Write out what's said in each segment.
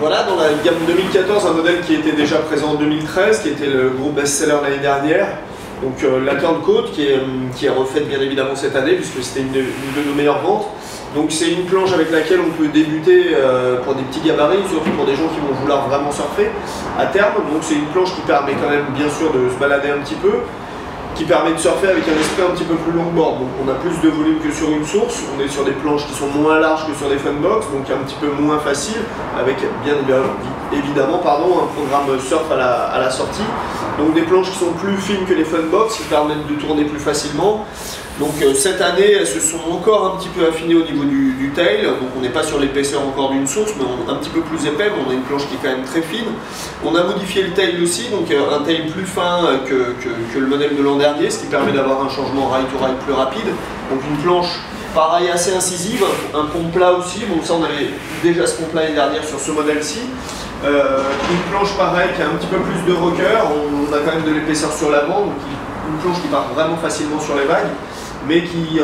Voilà, dans la gamme 2014, un modèle qui était déjà présent en 2013, qui était le gros best-seller l'année dernière. Donc la Turncoat qui est refaite bien évidemment cette année, puisque c'était une de nos meilleures ventes. Donc c'est une planche avec laquelle on peut débuter pour des petits gabarits, surtout pour des gens qui vont vouloir vraiment surfer à terme. Donc c'est une planche qui permet quand même bien sûr de se balader un petit peu, qui permet de surfer avec un esprit un petit peu plus longboard. Donc on a plus de volume que sur une source, on est sur des planches qui sont moins larges que sur des funbox, donc un petit peu moins facile, avec bien évidemment un programme surf à la sortie. Donc des planches qui sont plus fines que les funbox, qui permettent de tourner plus facilement. Donc cette année, elles se sont encore un petit peu affinées au niveau du tail, donc on n'est pas sur l'épaisseur encore d'une source, mais un petit peu plus épais, mais on a une planche qui est quand même très fine. On a modifié le tail aussi, donc un tail plus fin que le modèle de l'an dernier, ce qui permet d'avoir un changement ride-to-ride plus rapide. Donc une planche pareil assez incisive, un pont plat aussi, bon ça on avait déjà ce pont plat l'année dernière sur ce modèle-ci. Une planche pareil qui a un petit peu plus de rocker, on a quand même de l'épaisseur sur l'avant, donc une planche qui part vraiment facilement sur les vagues, mais qui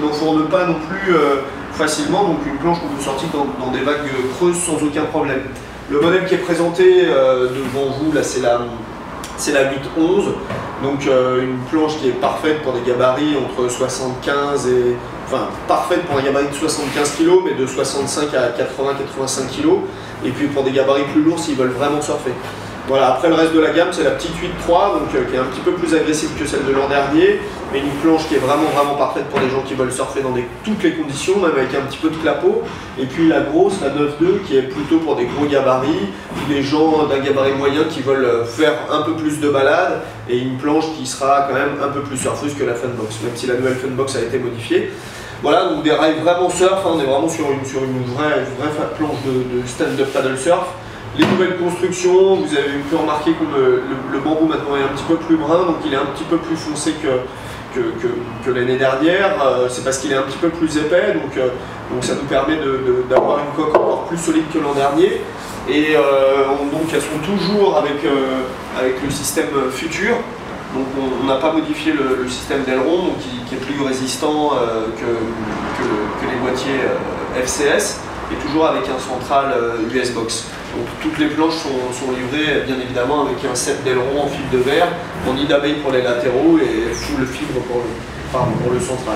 n'enfourne pas non plus facilement, donc une planche qu'on peut sortir dans des vagues creuses sans aucun problème. Le modèle qui est présenté devant vous, là c'est la 811, donc une planche qui est parfaite pour des gabarits entre 75 et... Enfin, parfaite pour un gabarit de 75 kg, mais de 65 à 80-85 kg, et puis pour des gabarits plus lourds s'ils veulent vraiment surfer. Voilà, après le reste de la gamme, c'est la petite 8.3, donc qui est un petit peu plus agressive que celle de l'an dernier, mais une planche qui est vraiment parfaite pour des gens qui veulent surfer dans toutes les conditions, même avec un petit peu de clapot. Et puis la grosse, la 9.2, qui est plutôt pour des gros gabarits, des gens d'un gabarit moyen qui veulent faire un peu plus de balade, et une planche qui sera quand même un peu plus surfeuse que la Funbox, même si la nouvelle Funbox a été modifiée. Voilà, donc des rails vraiment surf, hein, on est vraiment sur une vraie planche de stand-up paddle surf. Les nouvelles constructions, vous avez pu remarquer que le bambou maintenant est un petit peu plus brun, donc il est un petit peu plus foncé que l'année dernière. C'est parce qu'il est un petit peu plus épais, donc ça nous permet d'avoir une coque encore plus solide que l'an dernier. Et donc elles sont toujours avec le système futur. Donc on n'a pas modifié le système d'aileron, qui est plus résistant que les boîtiers FCS, et toujours avec un central US Box. Donc toutes les planches sont livrées bien évidemment avec un set d'ailerons en fil de verre, en nid d'abeille pour les latéraux et full fibre pour le central.